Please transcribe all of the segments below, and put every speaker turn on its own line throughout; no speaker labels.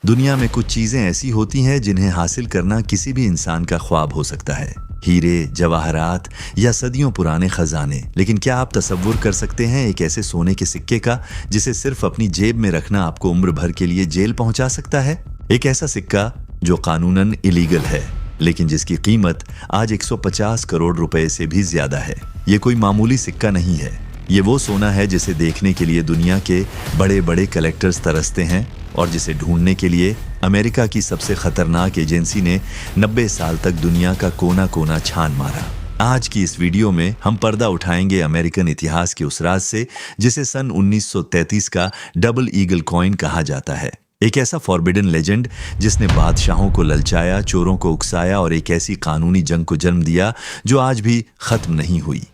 दुनिया में कुछ चीजें ऐसी होती हैं जिन्हें हासिल करना किसी भी इंसान का ख्वाब हो सकता है। हीरे, जवाहरात या सदियों पुराने खजाने। लेकिन क्या आप तसव्वुर कर सकते हैं एक ऐसे सोने के सिक्के का जिसे सिर्फ अपनी जेब में रखना आपको उम्र भर के लिए जेल पहुंचा सकता है? एक ऐसा सिक्का जो कानूनन इलीगल है, लेकिन जिसकी कीमत आज 150 करोड़ रुपए से भी ज्यादा है। ये कोई मामूली सिक्का नहीं है। ये वो सोना है जिसे देखने के लिए दुनिया के बड़े बड़े कलेक्टर्स तरसते हैं और जिसे ढूंढने के लिए अमेरिका की सबसे खतरनाक एजेंसी ने 90 साल तक दुनिया का कोना कोना छान मारा। आज की इस वीडियो में हम पर्दा उठाएंगे अमेरिकन इतिहास के उस राज से जिसे सन 1933 का डबल ईगल कॉइन कहा जाता है। एक ऐसा फॉरबिडन लेजेंड जिसने बादशाहों को ललचाया, चोरों को उकसाया और एक ऐसी कानूनी जंग को जन्म दिया जो आज भी खत्म नहीं हुई।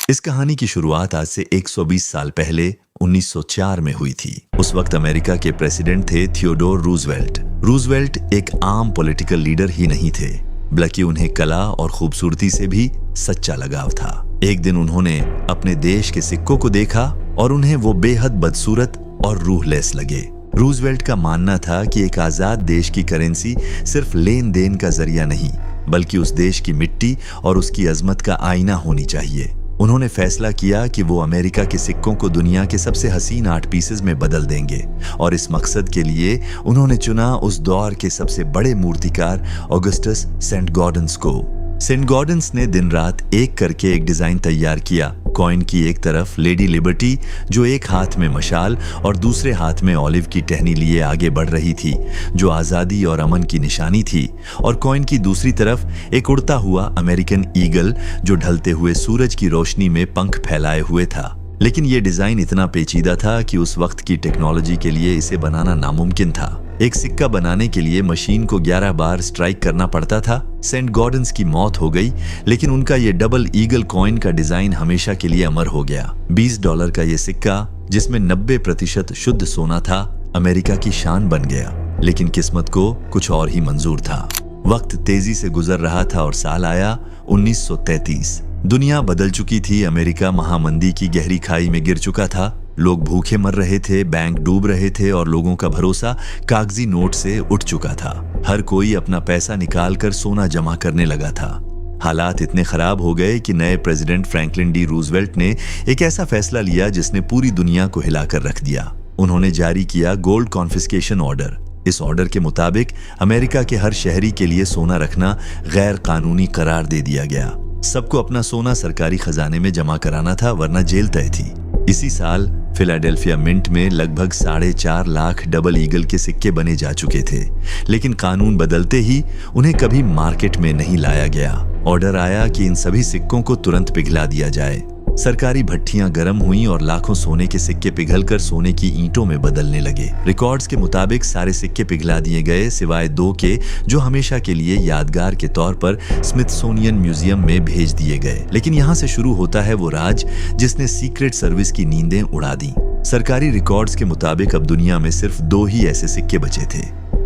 इस कहानी की शुरुआत आज से 120 साल पहले 1904 में हुई थी। उस वक्त अमेरिका के प्रेसिडेंट थे थियोडोर रूजवेल्ट। रूजवेल्ट एक आम पॉलिटिकल लीडर ही नहीं थे, बल्कि उन्हें कला और खूबसूरती से भी सच्चा लगाव था। एक दिन उन्होंने अपने देश के सिक्कों को देखा और उन्हें वो बेहद बदसूरत और रूहलेस लगे। रूजवेल्ट का मानना था कि एक आजाद देश की करेंसी सिर्फ लेन देन का जरिया नहीं, बल्कि उस देश की मिट्टी और उसकी अजमत का आईना होनी चाहिए। उन्होंने फैसला किया कि वो अमेरिका के सिक्कों को दुनिया के सबसे हसीन आर्ट पीसेस में बदल देंगे और इस मकसद के लिए उन्होंने चुना उस दौर के सबसे बड़े मूर्तिकार ऑगस्टस सेंट गॉर्डन्स को। सेंट गॉर्डन्स ने दिन रात एक करके एक डिजाइन तैयार किया। कॉइन की एक तरफ लेडी लिबर्टी जो एक हाथ में मशाल और दूसरे हाथ में ऑलिव की टहनी लिए आगे बढ़ रही थी, जो आजादी और अमन की निशानी थी, और कॉइन की दूसरी तरफ एक उड़ता हुआ अमेरिकन ईगल जो ढलते हुए सूरज की रोशनी में पंख फैलाए हुए था। लेकिन यह डिजाइन इतना पेचीदा था कि उस वक्त की टेक्नोलॉजी के लिए इसे बनाना नामुमकिन था। एक सिक्का बनाने के लिए मशीन को 11 बार स्ट्राइक करना पड़ता था। सेंट गॉर्डन्स की मौत हो गई, लेकिन उनका ये डबल ईगल कॉइन का डिजाइन हमेशा के लिए अमर हो गया। $20 का ये सिक्का, जिसमें 90% शुद्ध सोना था, अमेरिका की शान बन गया। लेकिन किस्मत को कुछ और ही मंजूर था। वक्त तेजी से गुजर रहा था और साल आया 1933। दुनिया बदल चुकी थी। अमेरिका महामंदी की गहरी खाई में गिर चुका था। लोग भूखे मर रहे थे, बैंक डूब रहे थे और लोगों का भरोसा कागजी नोट से उठ चुका था। हर कोई अपना पैसा निकालकर सोना जमा करने लगा था। हालात इतने खराब हो गए कि नए प्रेसिडेंट फ्रैंकलिन डी रूजवेल्ट ने एक ऐसा फैसला लिया जिसने पूरी दुनिया को हिलाकर रख दिया। उन्होंने जारी किया गोल्ड कॉन्फिस्केशन ऑर्डर। इस ऑर्डर के मुताबिक अमेरिका के हर शहरी के लिए सोना रखना गैर कानूनी करार दे दिया गया। सबको अपना सोना सरकारी खजाने में जमा कराना था, वरना जेल तय थी। इसी साल फिलाडेल्फिया मिंट में लगभग 4.5 लाख डबल ईगल के सिक्के बने जा चुके थे, लेकिन कानून बदलते ही उन्हें कभी मार्केट में नहीं लाया गया। ऑर्डर आया कि इन सभी सिक्कों को तुरंत पिघला दिया जाए। सरकारी भट्टियां गर्म हुईं और लाखों सोने के सिक्के पिघलकर सोने की ईंटों में बदलने लगे। रिकॉर्ड्स के मुताबिक सारे सिक्के पिघला दिए गए, सिवाय 2 के जो हमेशा के लिए यादगार के तौर पर स्मिथसोनियन म्यूजियम में भेज दिए गए। लेकिन यहाँ से शुरू होता है वो राज जिसने सीक्रेट सर्विस की नींदें उड़ा दी। सरकारी रिकॉर्ड्स के मुताबिक अब दुनिया में सिर्फ 2 ही ऐसे सिक्के बचे थे।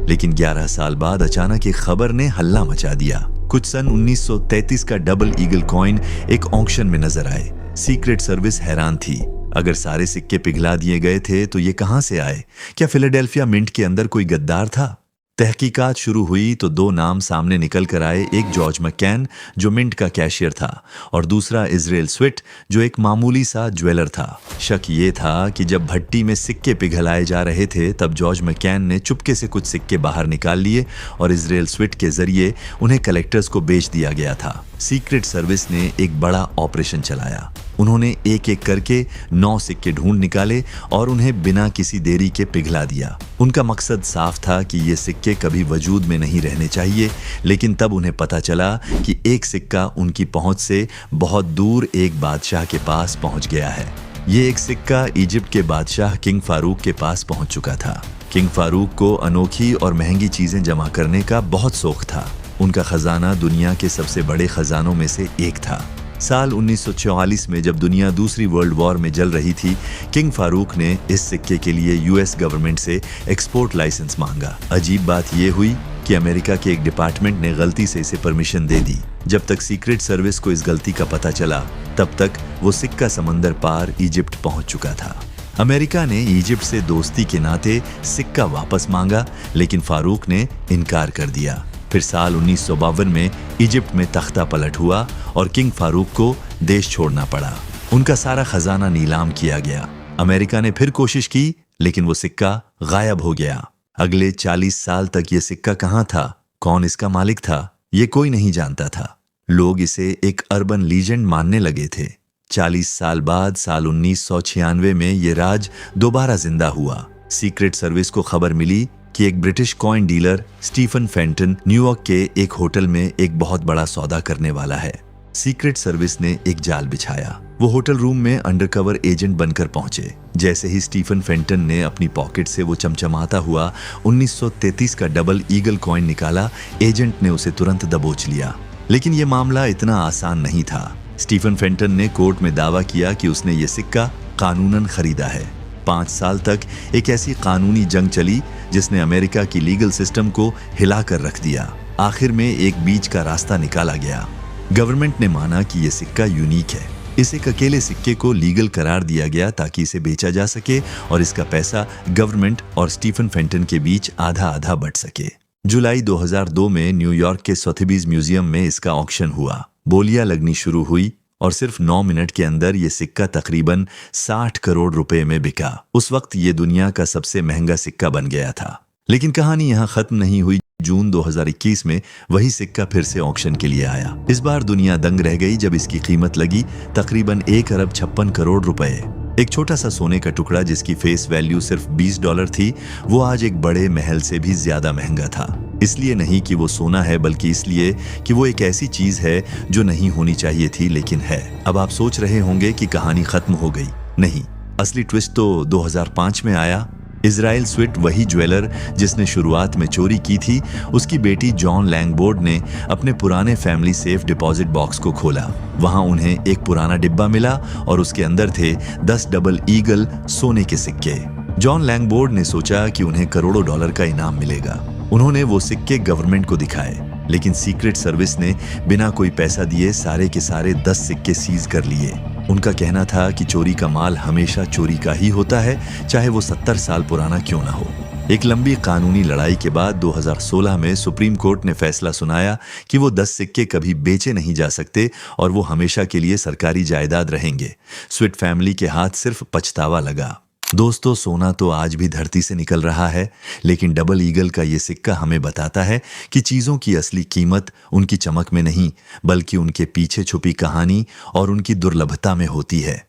लेकिन 11 साल बाद अचानक एक खबर ने हल्ला मचा दिया। कुछ सन 1933 का डबल ईगल कॉइन एक ऑक्शन में नजर आए। सीक्रेट सर्विस हैरान थी। अगर सारे सिक्के पिघला दिए गए थे तो ये कहां से आए? क्या फिलाडेल्फिया मिंट के अंदर कोई गद्दार था? तहकीकात शुरू हुई तो 2 नाम सामने निकल कर आए। एक जॉर्ज मैककेन जो मिंट का कैशियर था और दूसरा इजराइल स्विट जो एक मामूली सा ज्वेलर था। शक ये था कि जब भट्टी में सिक्के पिघलाए जा रहे थे तब जॉर्ज मैककेन ने चुपके से कुछ सिक्के बाहर निकाल लिए और इजराइल स्विट के जरिए उन्हें कलेक्टर्स को बेच दिया गया था। सीक्रेट सर्विस ने एक बड़ा ऑपरेशन चलाया। उन्होंने एक एक करके 9 सिक्के ढूंढ निकाले और उन्हें बिना किसी देरी के पिघला दिया। उनका मकसद साफ था कि ये सिक्के कभी वजूद में नहीं रहने चाहिए, लेकिन तब उन्हें पता चला कि एक सिक्का उनकी पहुंच से बहुत दूर एक बादशाह के पास पहुंच गया है। ये एक सिक्का इजिप्ट के बादशाह किंग फारूक के पास पहुंच चुका था। किंग फारूक को अनोखी और महंगी चीजें जमा करने का बहुत शौक था। उनका खजाना दुनिया के सबसे बड़े खजानों में से एक था। साल 1944 में जब दुनिया दूसरी वर्ल्ड वॉर में जल रही थी, किंग फारूक ने इस सिक्के के लिए यूएस गवर्नमेंट से एक्सपोर्ट लाइसेंस मांगा। अजीब बात यह हुई कि अमेरिका के एक डिपार्टमेंट ने गलती से इसे परमिशन दे दी। जब तक सीक्रेट सर्विस को इस गलती का पता चला, तब तक वो सिक्का समंदर पार इजिप्ट पहुंच चुका था। अमेरिका ने इजिप्ट से दोस्ती के नाते सिक्का वापस मांगा, लेकिन फारूक ने इनकार कर दिया। फिर साल 1952 में इजिप्ट में तख्ता पलट हुआ और किंग फारूक को देश छोड़ना पड़ा। उनका सारा खजाना नीलाम किया गया। अमेरिका ने फिर कोशिश की, लेकिन वो सिक्का गायब हो गया। अगले 40 साल तक ये सिक्का कहाँ था, कौन इसका मालिक था, ये कोई नहीं जानता था। लोग इसे एक अर्बन लीजेंड मानने लगे थे। 40 साल बाद साल 1996 में ये राज दोबारा जिंदा हुआ। सीक्रेट सर्विस को खबर मिली कि एक British coin dealer Stephen Fenton New York के एक होटल में एक बहुत बड़ा सौदा करने वाला है। सीक्रेट सर्विस ने एक जाल बिछाया। वो होटल रूम में अंडरकवर एजेंट बनकर पहुंचे। जैसे ही स्टीफन फेंटन ने अपनी पॉकेट से वो चमचमाता हुआ 1933 का डबल ईगल कॉइन निकाला, एजेंट ने उसे तुरंत दबोच लिया। लेकिन ये मामला इतना आसान नहीं था। स्टीफन फेंटन ने कोर्ट में दावा किया कि उसने ये सिक्का कानूनन खरीदा है। 5 साल तक एक ऐसी कानूनी जंग चली जिसने अमेरिका की लीगल सिस्टम को हिलाकर रख दिया। आखिर में एक बीच का रास्ता निकाला गया। गवर्नमेंट ने माना कि यह सिक्का यूनिक है। इस एक अकेले सिक्के को लीगल करार दिया गया ताकि इसे बेचा जा सके और इसका पैसा गवर्नमेंट और स्टीफन फेंटन के बीच आधा आधा बंट सके। जुलाई 2002 में न्यूयॉर्क के सोथेबीज म्यूजियम में इसका ऑक्शन हुआ। बोलियां लगनी शुरू हुई और सिर्फ 9 मिनट के अंदर ये सिक्का तकरीबन 60 करोड़ रुपए में बिका। उस वक्त ये दुनिया का सबसे महंगा सिक्का बन गया था। लेकिन कहानी यहाँ खत्म नहीं हुई। जून 2021 में वही सिक्का फिर से ऑक्शन के लिए आया। इस बार दुनिया दंग रह गई जब इसकी कीमत लगी तकरीबन 1 अरब 56 करोड़ रुपए। एक छोटा सा सोने का टुकड़ा जिसकी फेस वैल्यू सिर्फ $20 थी, वो आज एक बड़े महल से भी ज्यादा महंगा था। इसलिए नहीं कि वो सोना है, बल्कि इसलिए कि वो एक ऐसी चीज है जो नहीं होनी चाहिए थी, लेकिन है। अब आप सोच रहे होंगे कि कहानी खत्म हो गई। नहीं, असली ट्विस्ट तो 2005 में आया। इजराइल स्विट, वही ज्वेलर जिसने शुरुआत में चोरी की थी, उसकी बेटी जॉन लैंगबोर्ड ने अपने पुराने फैमिली सेफ डिपॉजिट बॉक्स को खोला। वहां उन्हें एक पुराना डिब्बा मिला और उसके अंदर थे 10 डबल ईगल सोने के सिक्के। जॉन लैंगबोर्ड ने सोचा कि उन्हें करोड़ों डॉलर का इनाम मिलेगा। उन्होंने वो सिक्के गवर्नमेंट को दिखाए, लेकिन सीक्रेट सर्विस ने बिना कोई पैसा दिए सारे के सारे 10 सिक्के सीज कर लिए। उनका कहना था कि चोरी का माल हमेशा चोरी का ही होता है, चाहे वो 70 साल पुराना क्यों ना हो। एक लंबी कानूनी लड़ाई के बाद 2016 में सुप्रीम कोर्ट ने फैसला सुनाया कि वो 10 सिक्के कभी बेचे नहीं जा सकते और वो हमेशा के लिए सरकारी जायदाद रहेंगे। स्विट फैमिली के हाथ सिर्फ पछतावा लगा। दोस्तों, सोना तो आज भी धरती से निकल रहा है, लेकिन डबल ईगल का ये सिक्का हमें बताता है कि चीज़ों की असली कीमत उनकी चमक में नहीं, बल्कि उनके पीछे छुपी कहानी और उनकी दुर्लभता में होती है।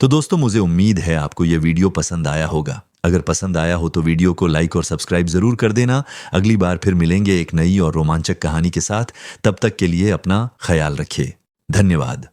तो दोस्तों, मुझे उम्मीद है आपको ये वीडियो पसंद आया होगा। अगर पसंद आया हो तो वीडियो को लाइक और सब्सक्राइब जरूर कर देना। अगली बार फिर मिलेंगे एक नई और रोमांचक कहानी के साथ। तब तक के लिए अपना ख्याल रखिए। धन्यवाद।